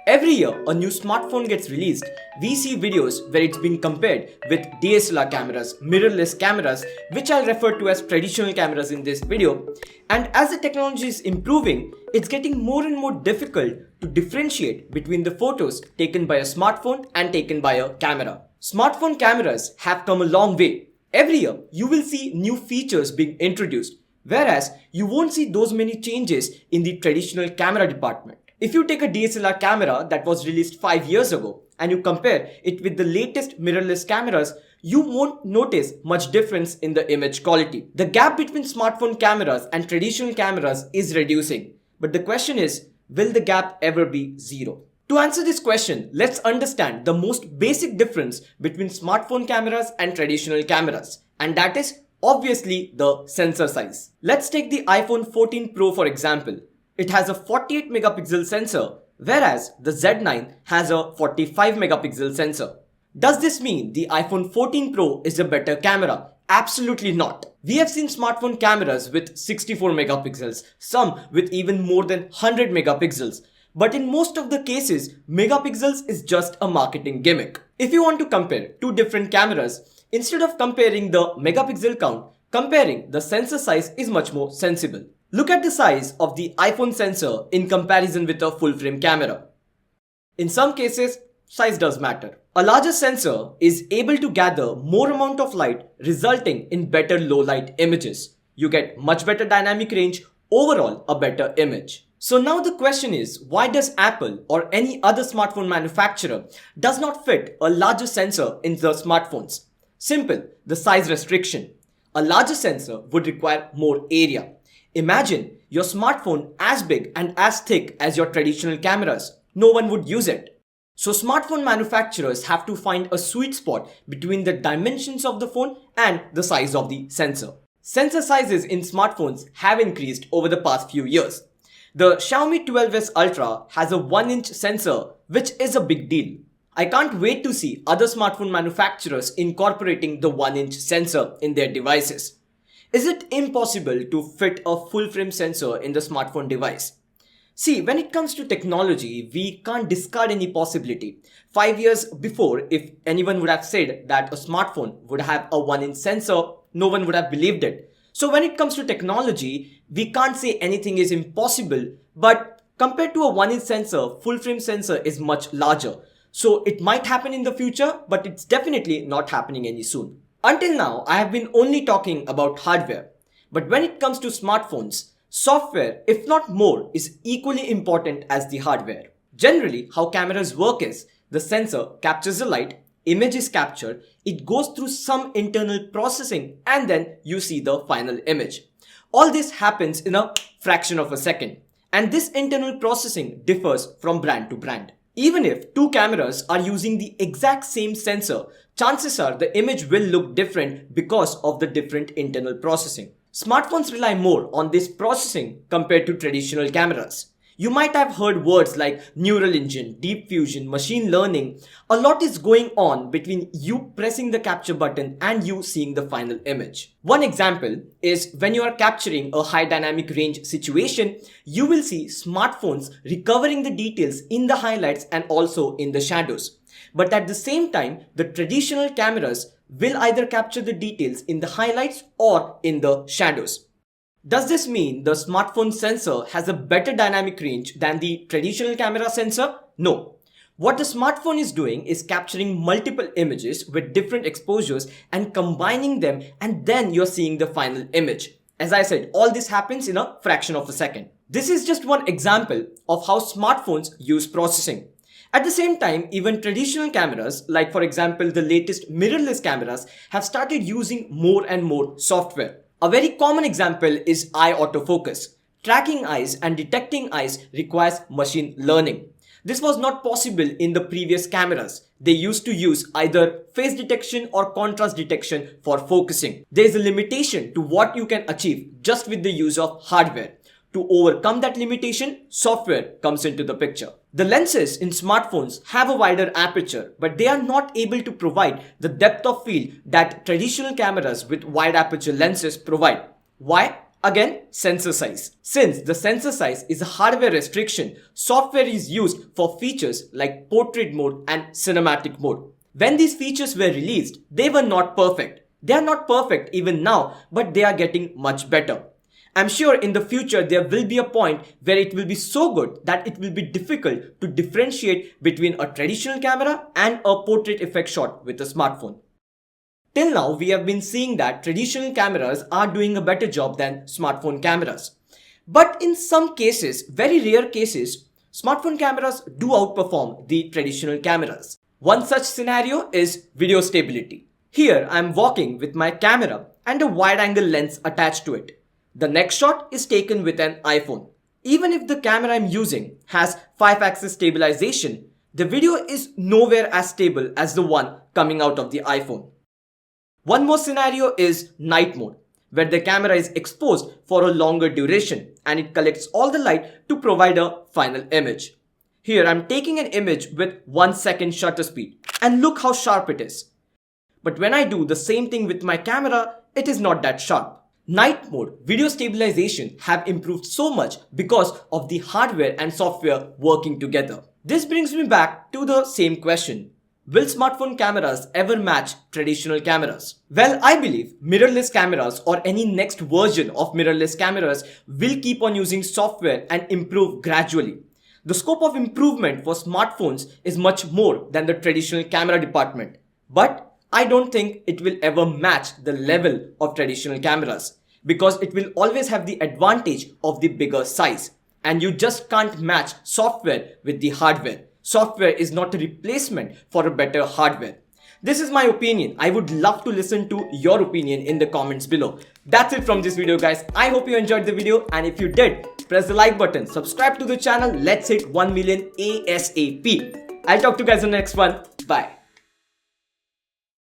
Every year, a new smartphone gets released. We see videos where it's being compared with DSLR cameras, mirrorless cameras, which I'll refer to as traditional cameras in this video. And as the technology is improving, it's getting more and more difficult to differentiate between the photos taken by a smartphone and taken by a camera. Smartphone cameras have come a long way. Every year, you will see new features being introduced, whereas you won't see those many changes in the traditional camera department. If you take a DSLR camera that was released 5 years ago and you compare it with the latest mirrorless cameras, you won't notice much difference in the image quality. The gap between smartphone cameras and traditional cameras is reducing. But the question is, will the gap ever be zero? To answer this question, let's understand the most basic difference between smartphone cameras and traditional cameras. And that is obviously the sensor size. Let's take the iPhone 14 Pro for example. It has a 48 megapixel sensor, whereas the Z9 has a 45 megapixel sensor. Does this mean the iPhone 14 Pro is a better camera? Absolutely not. We have seen smartphone cameras with 64 megapixels, some with even more than 100 megapixels. But in most of the cases, megapixels is just a marketing gimmick. If you want to compare two different cameras, instead of comparing the megapixel count, comparing the sensor size is much more sensible. Look at the size of the iPhone sensor in comparison with a full-frame camera. In some cases, size does matter. A larger sensor is able to gather more amount of light, resulting in better low-light images. You get much better dynamic range, overall a better image. So now the question is, why does Apple or any other smartphone manufacturer does not fit a larger sensor in the smartphones? Simple, the size restriction. A larger sensor would require more area. Imagine your smartphone as big and as thick as your traditional cameras. No one would use it. So smartphone manufacturers have to find a sweet spot between the dimensions of the phone and the size of the sensor. Sensor sizes in smartphones have increased over the past few years. The Xiaomi 12S Ultra has a 1-inch sensor, which is a big deal. I can't wait to see other smartphone manufacturers incorporating the 1-inch sensor in their devices. Is it impossible to fit a full-frame sensor in the smartphone device? See, when it comes to technology, we can't discard any possibility. 5 years before, if anyone would have said that a smartphone would have a 1-inch sensor, no one would have believed it. So when it comes to technology, we can't say anything is impossible, but compared to a 1-inch sensor, full-frame sensor is much larger. So it might happen in the future, but it's definitely not happening any soon. Until now, I have been only talking about hardware. But when it comes to smartphones, software, if not more, is equally important as the hardware. Generally, how cameras work is, the sensor captures the light, image is captured, it goes through some internal processing, and then you see the final image. All this happens in a fraction of a second. And this internal processing differs from brand to brand. Even if two cameras are using the exact same sensor, chances are the image will look different because of the different internal processing. Smartphones rely more on this processing compared to traditional cameras. You might have heard words like neural engine, deep fusion, machine learning. A lot is going on between you pressing the capture button and you seeing the final image. One example is when you are capturing a high dynamic range situation, you will see smartphones recovering the details in the highlights and also in the shadows. But at the same time, the traditional cameras will either capture the details in the highlights or in the shadows. Does this mean the smartphone sensor has a better dynamic range than the traditional camera sensor? No. What the smartphone is doing is capturing multiple images with different exposures and combining them, and then you're seeing the final image. As I said, all this happens in a fraction of a second. This is just one example of how smartphones use processing. At the same time, even traditional cameras, like for example the latest mirrorless cameras, have started using more and more software. A very common example is eye autofocus. Tracking eyes and detecting eyes requires machine learning. This was not possible in the previous cameras. They used to use either face detection or contrast detection for focusing. There is a limitation to what you can achieve just with the use of hardware. To overcome that limitation, software comes into the picture. The lenses in smartphones have a wider aperture, but they are not able to provide the depth of field that traditional cameras with wide aperture lenses provide. Why? Again, sensor size. Since the sensor size is a hardware restriction, software is used for features like portrait mode and cinematic mode. When these features were released, they were not perfect. They are not perfect even now, but they are getting much better. I'm sure in the future there will be a point where it will be so good that it will be difficult to differentiate between a traditional camera and a portrait effect shot with a smartphone. Till now, we have been seeing that traditional cameras are doing a better job than smartphone cameras. But in some cases, very rare cases, smartphone cameras do outperform the traditional cameras. One such scenario is video stability. Here, I am walking with my camera and a wide-angle lens attached to it. The next shot is taken with an iPhone. Even if the camera I'm using has 5-axis stabilization, the video is nowhere as stable as the one coming out of the iPhone. One more scenario is night mode, where the camera is exposed for a longer duration and it collects all the light to provide a final image. Here I'm taking an image with 1 second shutter speed and look how sharp it is. But when I do the same thing with my camera, it is not that sharp. Night mode, video stabilization have improved so much because of the hardware and software working together. This brings me back to the same question. Will smartphone cameras ever match traditional cameras? Well, I believe mirrorless cameras or any next version of mirrorless cameras will keep on using software and improve gradually. The scope of improvement for smartphones is much more than the traditional camera department. But I don't think it will ever match the level of traditional cameras because it will always have the advantage of the bigger size. And you just can't match software with the hardware. Software is not a replacement for a better hardware. This is my opinion. I would love to listen to your opinion in the comments below. That's it from this video, guys. I hope you enjoyed the video, and if you did, press the like button, subscribe to the channel. Let's hit 1 million ASAP. I'll talk to you guys in the next one. Bye.